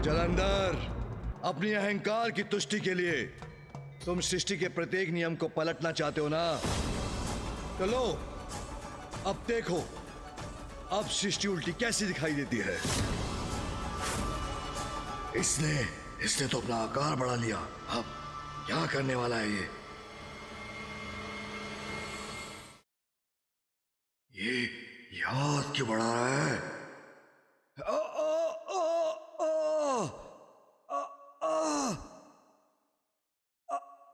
जलंधर, अपनी अहंकार की तुष्टि के लिए तुम सृष्टि के प्रत्येक नियम को पलटना चाहते हो ना? तो लो, अब देखो अब सृष्टि उल्टी कैसी दिखाई देती है। इसने तो अपना आकार बढ़ा लिया। अब क्या करने वाला है ये याद क्यों बढ़ा रहा है? आ, आ, आ, आ, आ,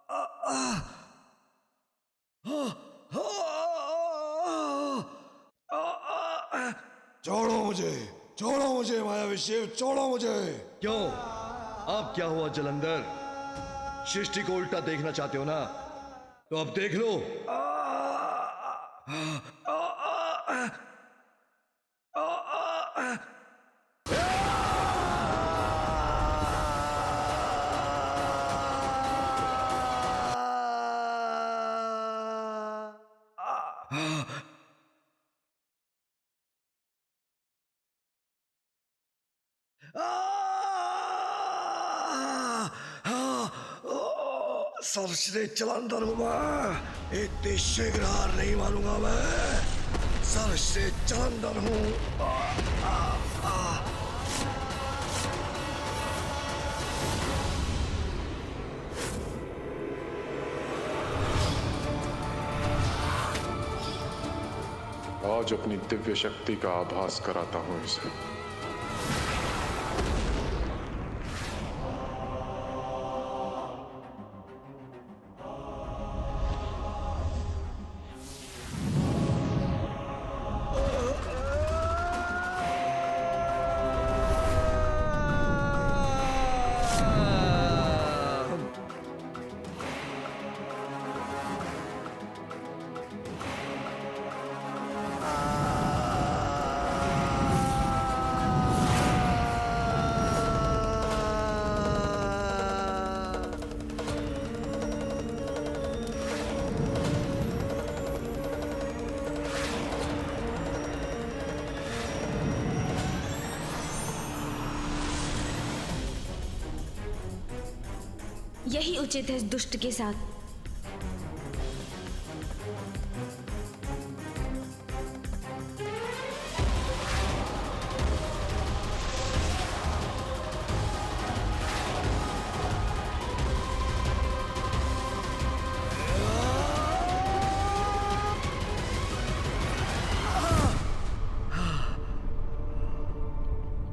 आ, आ, छोड़ो मुझे मायावी शिव, छोड़ो मुझे। क्यों, अब क्या हुआ जलंधर? सृष्टि को उल्टा देखना चाहते हो ना? तो अब देख लो। सबसे जलंधर हूं मैं, इतनी शीघ्र हार नहीं मानूंगा मैं। सबसे जलंधर हूं। आज अपनी दिव्य शक्ति का आभास कराता हूं इसे। यही उचित है इस दुष्ट के साथ।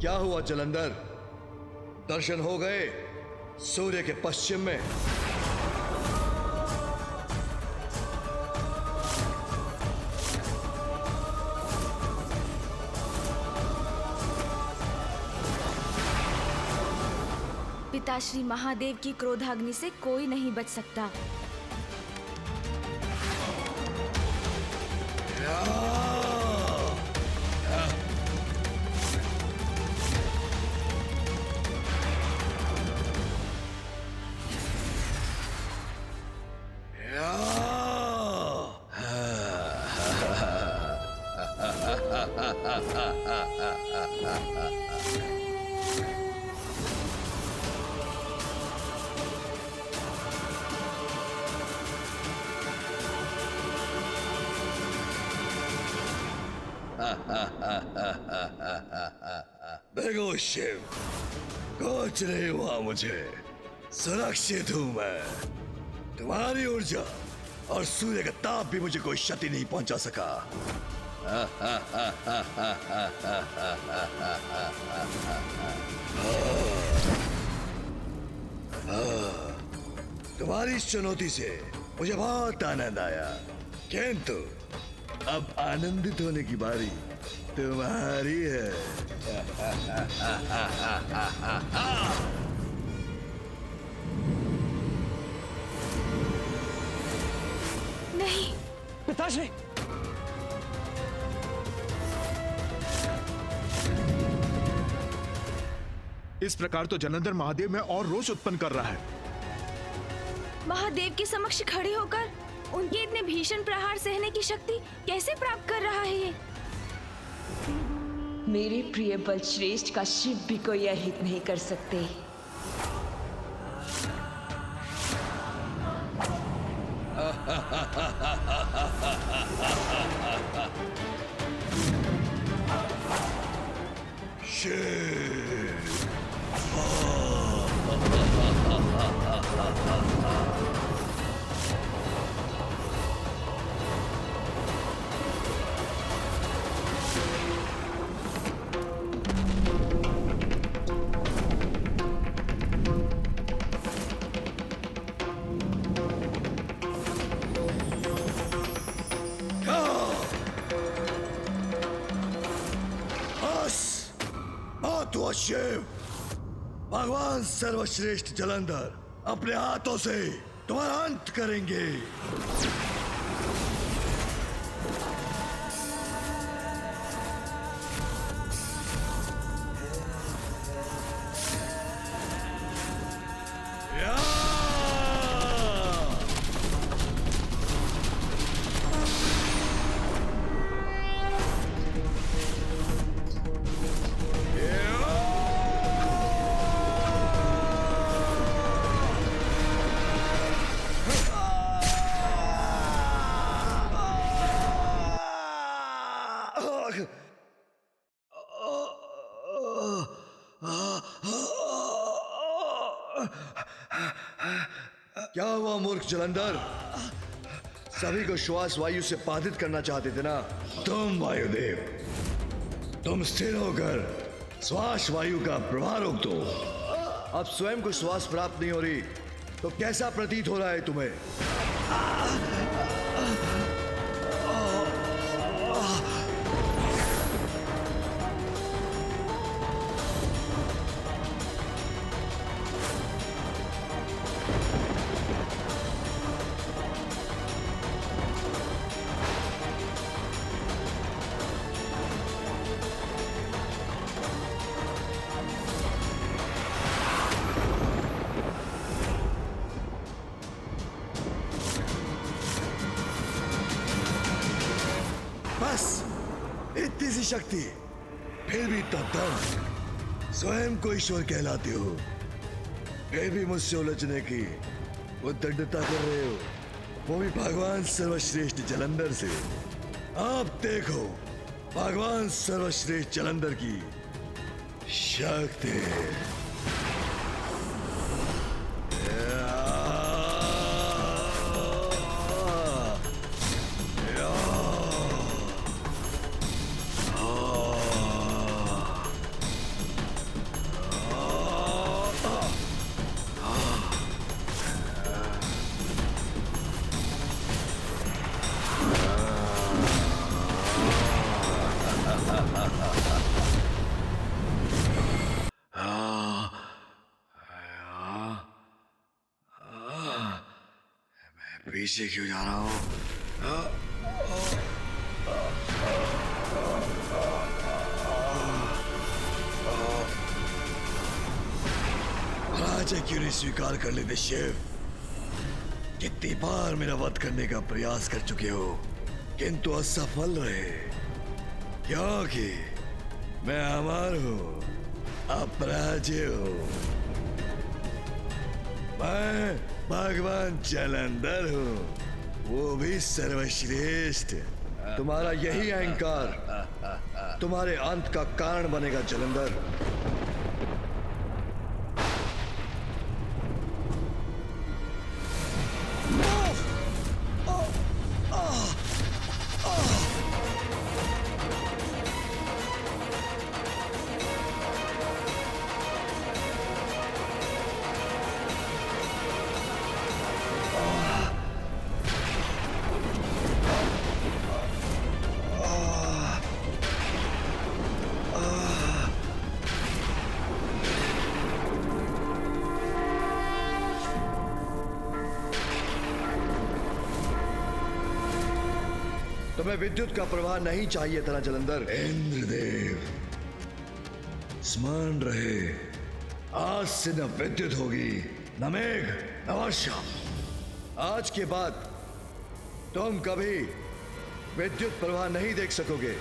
क्या हुआ जलंधर? दर्शन हो गए सूर्य के पश्चिम में? पिताश्री महादेव की क्रोधाग्नि से कोई नहीं बच सकता। देखो शिव, कुछ नहीं हुआ मुझे। सुरक्षित हूं मैं। तुम्हारी ऊर्जा और सूर्य का ताप भी मुझे कोई क्षति नहीं पहुंचा सका। तुम्हारी इस चुनौती से मुझे बहुत आनंद आया, किंतु अब आनंदित होने की बारी तुम्हारी है। नहीं पिताश्री, इस प्रकार तो जलंधर महादेव में और रोष उत्पन्न कर रहा है। महादेव के समक्ष खड़े होकर उनके इतने भीषण प्रहार सहने की शक्ति कैसे प्राप्त कर रहा है ये? मेरे प्रिय बलश्रेष्ठ का शिव भी कोई अहित नहीं कर सकते। तो शिव, भगवान सर्वश्रेष्ठ जलंधर अपने हाथों से तुम्हारा अंत करेंगे। क्या हुआ मूर्ख जलंधर? सभी को श्वास वायु से बाधित करना चाहते थे ना तुम वायुदेव। तुम स्थिर होकर श्वास वायु का प्रवाह रोक दो। अब स्वयं को श्वास प्राप्त नहीं हो रही तो कैसा प्रतीत हो रहा है तुम्हें? बस इतनी सी शक्ति, फिर भी तब दम। स्वयं को ईश्वर कहलाते हो, फिर भी मुझसे उलझने की उद्दंडता कर रहे हो, वो भी भगवान सर्वश्रेष्ठ जलंधर से। अब देखो भगवान सर्वश्रेष्ठ जलंधर की शक्ति। पीछे क्यों जा रहा हूं? राजा क्यों नहीं स्वीकार कर लेते शिव? कितनी बार मेरा वध करने का प्रयास कर चुके हो किंतु असफल रहे, क्योंकि मैं अमर हूं, अपराजय हूं। मैं भगवान जलंधर हूं, वो भी सर्वश्रेष्ठ। तुम्हारा यही अहंकार तुम्हारे अंत का कारण बनेगा जलंधर। तुम्हें विद्युत का प्रवाह नहीं चाहिए था ना जलंधर? इंद्रदेव स्मरण रहे, आज से न विद्युत होगी, न मेघ, न वर्षा। आज के बाद तुम कभी विद्युत प्रवाह नहीं देख सकोगे।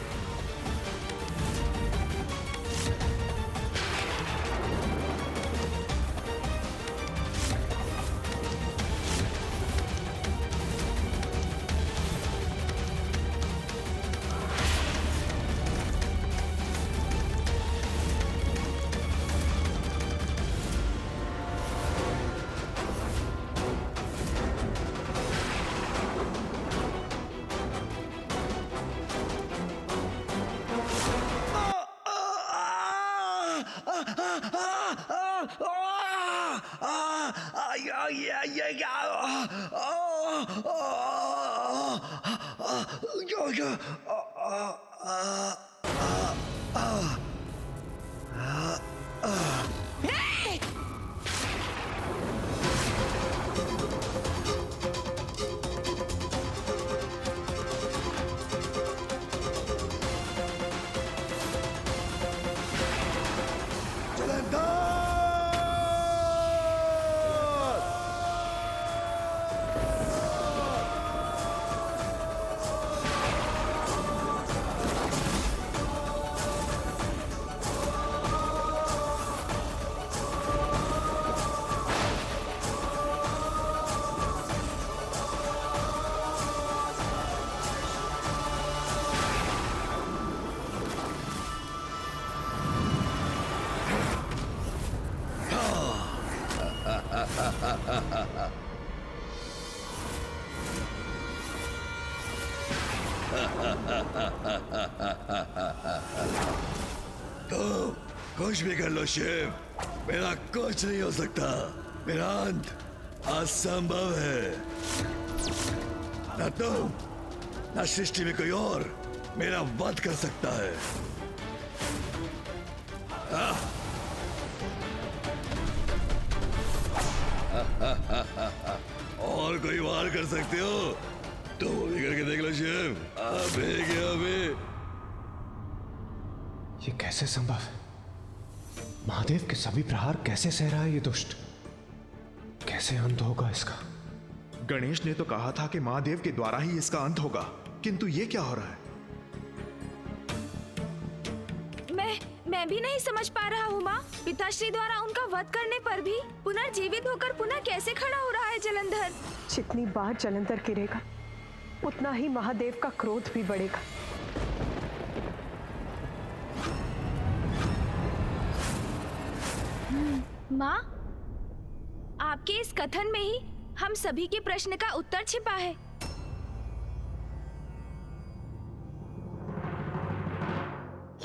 तो कुछ भी कर लो शिव, मेरा कुछ नहीं हो सकता। मेरा अंत असंभव है। न तुम न सृष्टि में कोई और मेरा वध कर सकता है। और कोई वार कर सकते हो तो वो भी करके देख लो शिव। अबे क्या अबे। ये कैसे संभव है? महादेव के सभी प्रहार कैसे सह रहा है ये दुष्ट? कैसे अंत होगा इसका? गणेश ने तो कहा था कि महादेव के द्वारा ही इसका अंत होगा, किंतु ये क्या हो रहा है? मैं भी नहीं समझ पा रहा हूँ माँ। पिताश्री द्वारा उनका वध करने पर भी पुनर्जीवित होकर पुनः कैसे खड़ा हो रहा है जलंधर? जितनी बार जलंधर गिरेगा उतना ही महादेव का क्रोध भी बढ़ेगा। माँ, आपके इस कथन में ही हम सभी के प्रश्न का उत्तर छिपा है।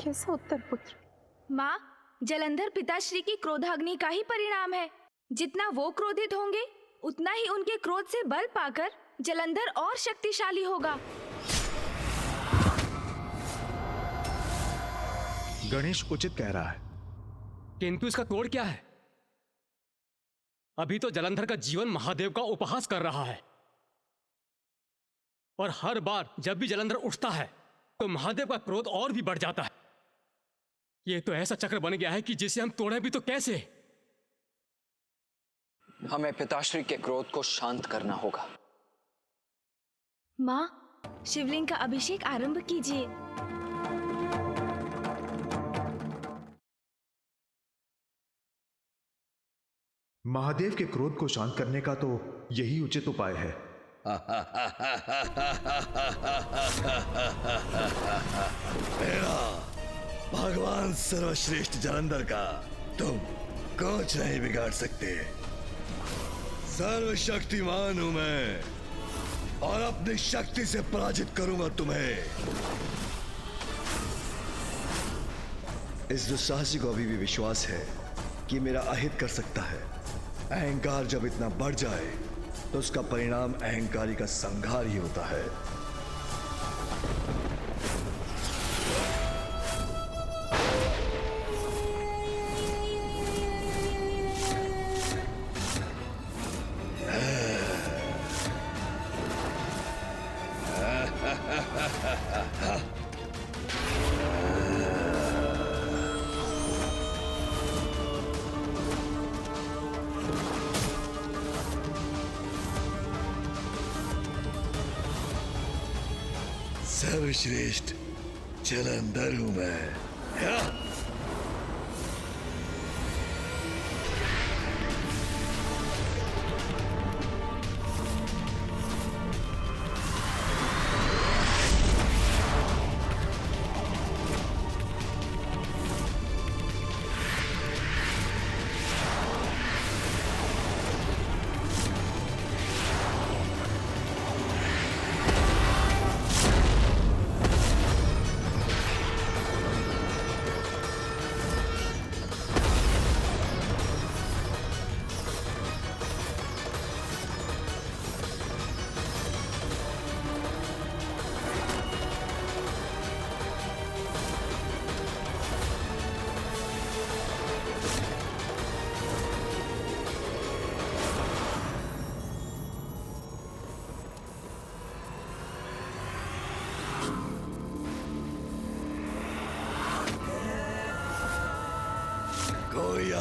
कैसा उत्तर पुत्र? माँ, जलंधर पिताश्री की क्रोधाग्नि का ही परिणाम है। जितना वो क्रोधित होंगे उतना ही उनके क्रोध से बल पाकर जलंधर और शक्तिशाली होगा। गणेश उचित कह रहा है, किंतु इसका तोड़ क्या है? अभी तो जलंधर का जीवन महादेव का उपहास कर रहा है, और हर बार जब भी जलंधर उठता है तो महादेव का क्रोध और भी बढ़ जाता है। यह तो ऐसा चक्र बन गया है कि जिसे हम तोड़े भी तो कैसे? हमें पिताश्री के क्रोध को शांत करना होगा। माँ, शिवलिंग का अभिषेक आरंभ कीजिए। महादेव के क्रोध को शांत करने का तो यही उचित उपाय है। मेरा भगवान सर्वश्रेष्ठ जलंधर का तुम कुछ नहीं बिगाड़ सकते। सर्वशक्तिमान हूं मैं और अपनी शक्ति से पराजित करूंगा तुम्हें। इस दुस्साहसी को अभी भी विश्वास है कि मेरा अहित कर सकता है। अहंकार जब इतना बढ़ जाए तो उसका परिणाम अहंकारी का संहार ही होता है। सर्वश्रेष्ठ जलंधर हूं मैं।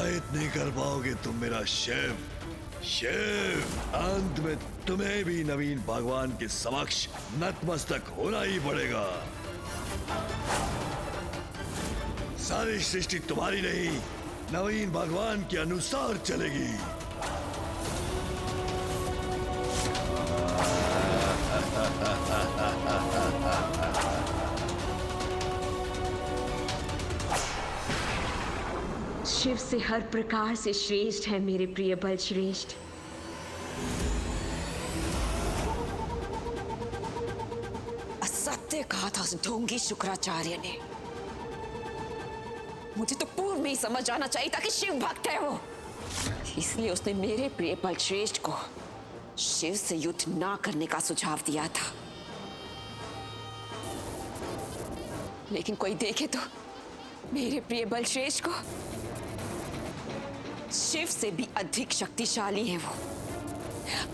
प्रवाहित नहीं कर पाओगे तुम मेरा शिव। शिव, अंत में तुम्हें भी नवीन भगवान के समक्ष नतमस्तक होना ही पड़ेगा। सारी सृष्टि तुम्हारी नहीं, नवीन भगवान के अनुसार चलेगी। शिव से हर प्रकार से श्रेष्ठ है मेरे प्रिय बल श्रेष्ठ। असत्य कहा था उस ढोंगी शुक्राचार्य ने। मुझे तो पूर्व में ही समझ आना चाहिए था कि शिव भक्त है वो। इसलिए उसने मेरे प्रिय बल श्रेष्ठ को शिव से युद्ध ना करने का सुझाव दिया था। लेकिन कोई देखे तो मेरे प्रिय बल श्रेष्ठ को शिव से भी अधिक शक्तिशाली है वो,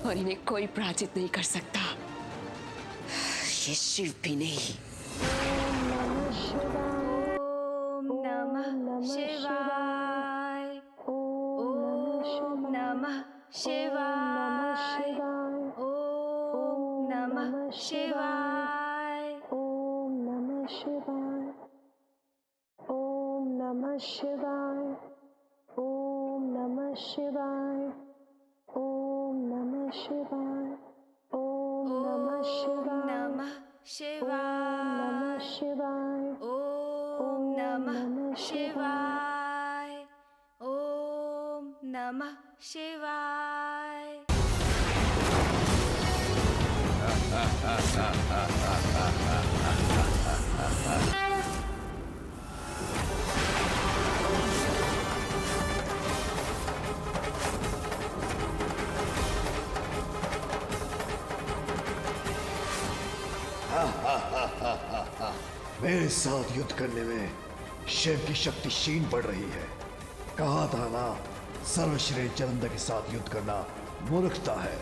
और इन्हें कोई पराजित नहीं कर सकता। ये शिव भी नहीं। ओम नमः शिवाय। ओम नमः शिवाय। ओम नमः शिवाय। ओम नमः शिवाय। ओम नमः शिवाय। ओम नमः शिवाय। ओम नमः शिवाय। ओम नमः शिवाय। ओम नमः शिवाय। ओम नमः शिवाय। मेरे साथ युद्ध करने में शिव की शक्ति क्षीण पड़ रही है। कहा था ना, सर्वश्रेष्ठ जलंधर के साथ युद्ध करना मूर्खता है।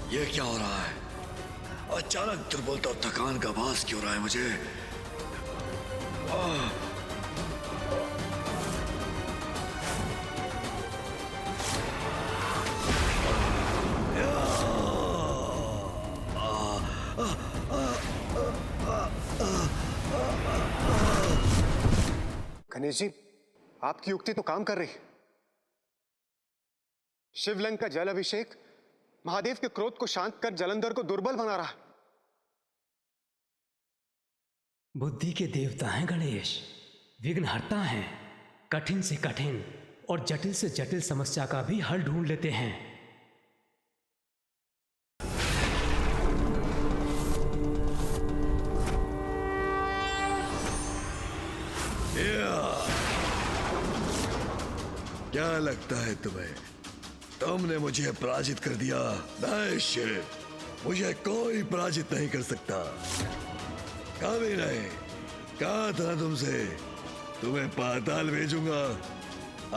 ये क्या हो रहा है? अचानक दुर्बलता और थकान का आभास क्यों रहा है मुझे? गणेश जी, आपकी युक्ति तो काम कर रही। शिवलिंग का जल अभिषेक महादेव के क्रोध को शांत कर जलंधर को दुर्बल बना रहा। बुद्धि के देवता हैं गणेश, विघ्नहर्ता हैं। कठिन से कठिन और जटिल से जटिल समस्या का भी हल ढूंढ लेते हैं। क्या लगता है तुम्हें? तुमने मुझे पराजित कर दिया? नहीं शिव, मुझे कोई पराजित नहीं कर सकता, कभी नहीं। कहा था तुमसे, तुम्हें पाताल भेजूंगा।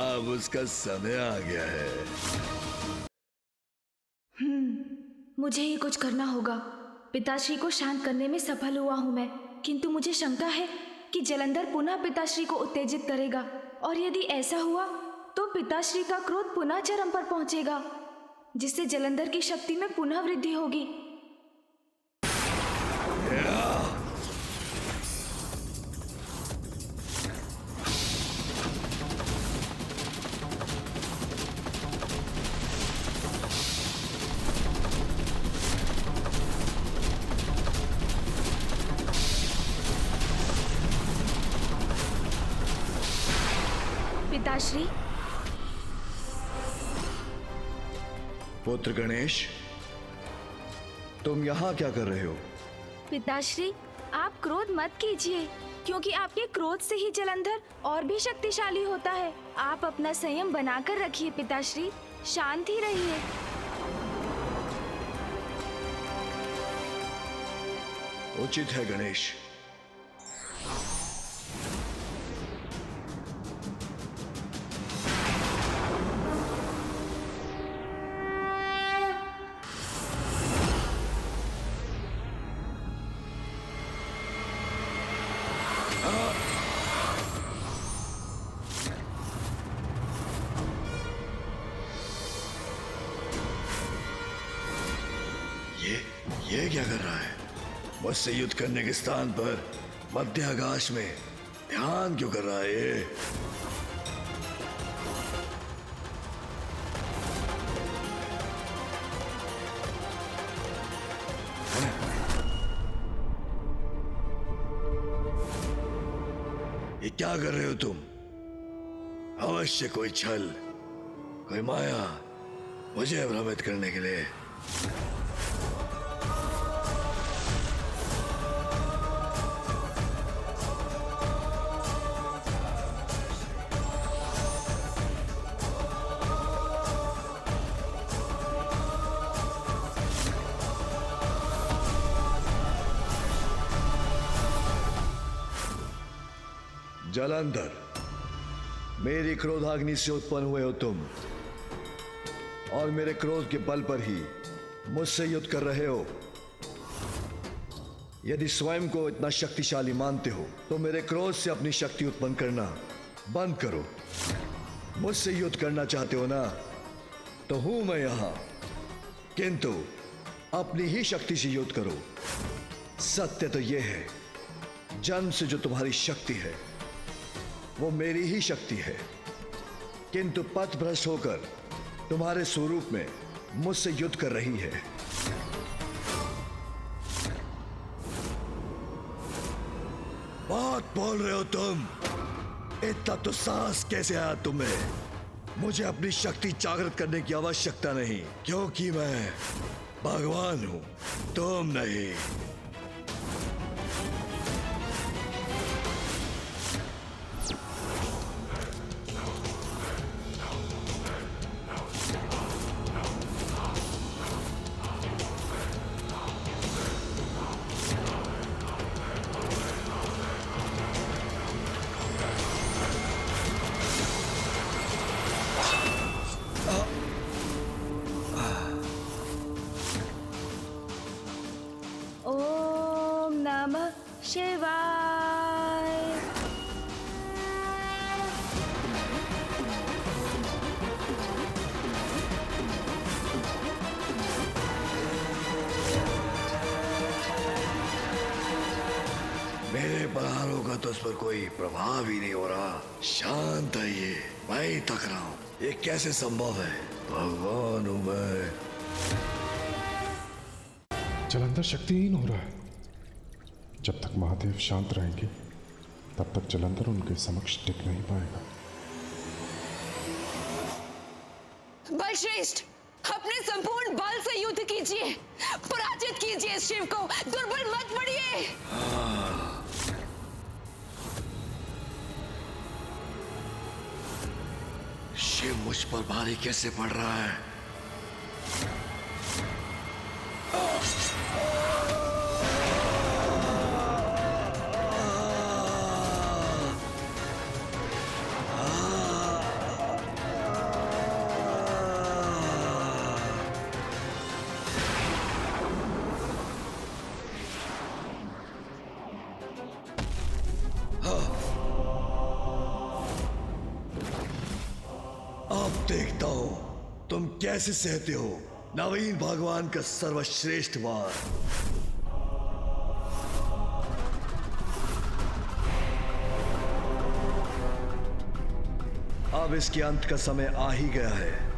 अब उसका समय आ गया है। मुझे ही कुछ करना होगा। पिताश्री को शांत करने में सफल हुआ हूं मैं, किंतु मुझे शंका है कि जलंधर पुनः पिताश्री को उत्तेजित करेगा, और यदि ऐसा हुआ तो पिताश्री का क्रोध पुनः चरम पर पहुंचेगा, जिससे जलंधर की शक्ति में पुनः वृद्धि होगी। पिताश्री, पुत्र गणेश, तुम यहाँ क्या कर रहे हो? पिताश्री, आप क्रोध मत कीजिए, क्योंकि आपके क्रोध से ही जलंधर और भी शक्तिशाली होता है। आप अपना संयम बनाकर रखिए पिताश्री, शांत ही रहिए। उचित है गणेश। ये क्या कर रहा है? मुझसे युद्ध करने के स्थान पर मध्य आकाश में ध्यान क्यों कर रहा है ये? ये क्या कर रहे हो तुम? अवश्य कोई छल, कोई माया, मुझे भ्रमित करने के लिए। जलंधर, मेरी क्रोधाग्नि से उत्पन्न हुए हो तुम, और मेरे क्रोध के बल पर ही मुझसे युद्ध कर रहे हो। यदि स्वयं को इतना शक्तिशाली मानते हो तो मेरे क्रोध से अपनी शक्ति उत्पन्न करना बंद करो। मुझसे युद्ध करना चाहते हो ना, तो हूं मैं यहां, किंतु अपनी ही शक्ति से युद्ध करो। सत्य तो यह है, जन्म से जो तुम्हारी शक्ति है वो मेरी ही शक्ति है, किंतु पथ भ्रष्ट होकर तुम्हारे स्वरूप में मुझसे युद्ध कर रही है। बहुत बोल रहे हो तुम। इतना तो साहस कैसे आया तुम्हें? मुझे अपनी शक्ति जागृत करने की आवश्यकता नहीं, क्योंकि मैं भगवान हूं, तुम नहीं। ओम नमः शिवाय। मेरे प्रहारों का तो उस पर कोई प्रभाव ही नहीं हो रहा। शांत है ये, मैं ही थक रहा हूं। ये कैसे संभव है? भगवान हूं मैं। जलंधर शक्तिहीन हो रहा है। जब तक महादेव शांत रहेंगे तब तक जलंधर उनके समक्ष टिक नहीं पाएगा। बलश्रेष्ठ, अपने संपूर्ण बल से युद्ध कीजिए, पराजित कीजिए इस शिव को, दुर्बल मत पड़िए। शिव मुझ पर भारी कैसे पड़ रहा है? अब देखता हूं तुम कैसे सहते हो नवीन भगवान का सर्वश्रेष्ठ वार। अब इसके अंत का समय आ ही गया है।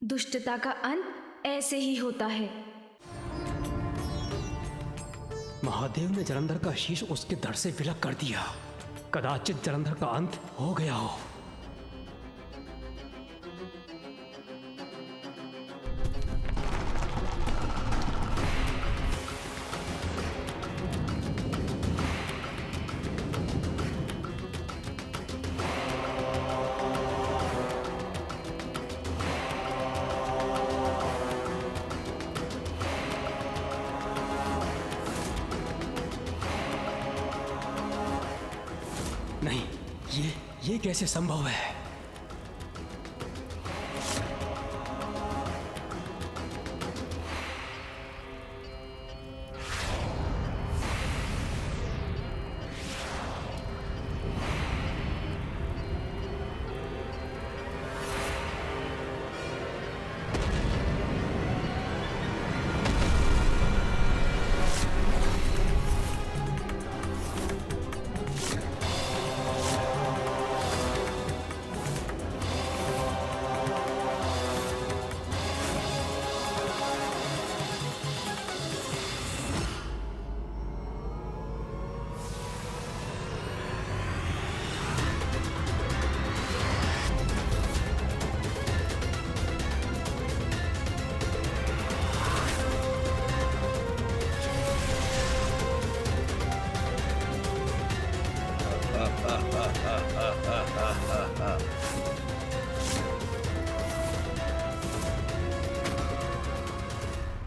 दुष्टता का अंत ऐसे ही होता है। महादेव ने जलंधर का शीश उसके धड़ से विलग कर दिया। कदाचित जलंधर का अंत हो गया हो। नहीं, ये कैसे संभव है?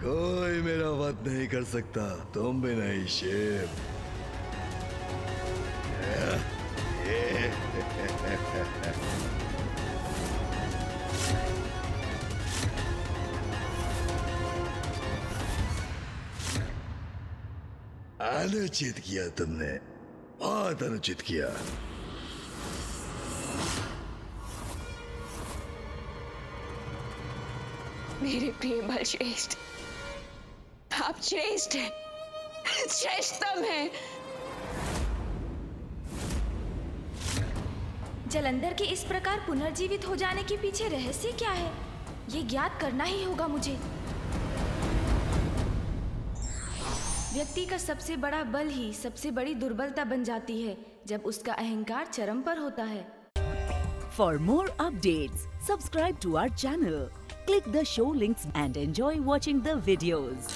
कोई मेरा वध नहीं कर सकता, तुम भी नहीं शिव। अनुचित किया तुमने, बहुत अनुचित किया। मेरे प्रिय बलश्रेष्ठ, आप श्रेष्ठ हैं, श्रेष्ठतम हैं। जलंधर के इस प्रकार पुनर्जीवित हो जाने के पीछे रहस्य क्या है? ये ज्ञात करना ही होगा मुझे। व्यक्ति का सबसे बड़ा बल ही सबसे बड़ी दुर्बलता बन जाती है जब उसका अहंकार चरम पर होता है। For more updates, subscribe to our channel, click the show links and enjoy watching the videos.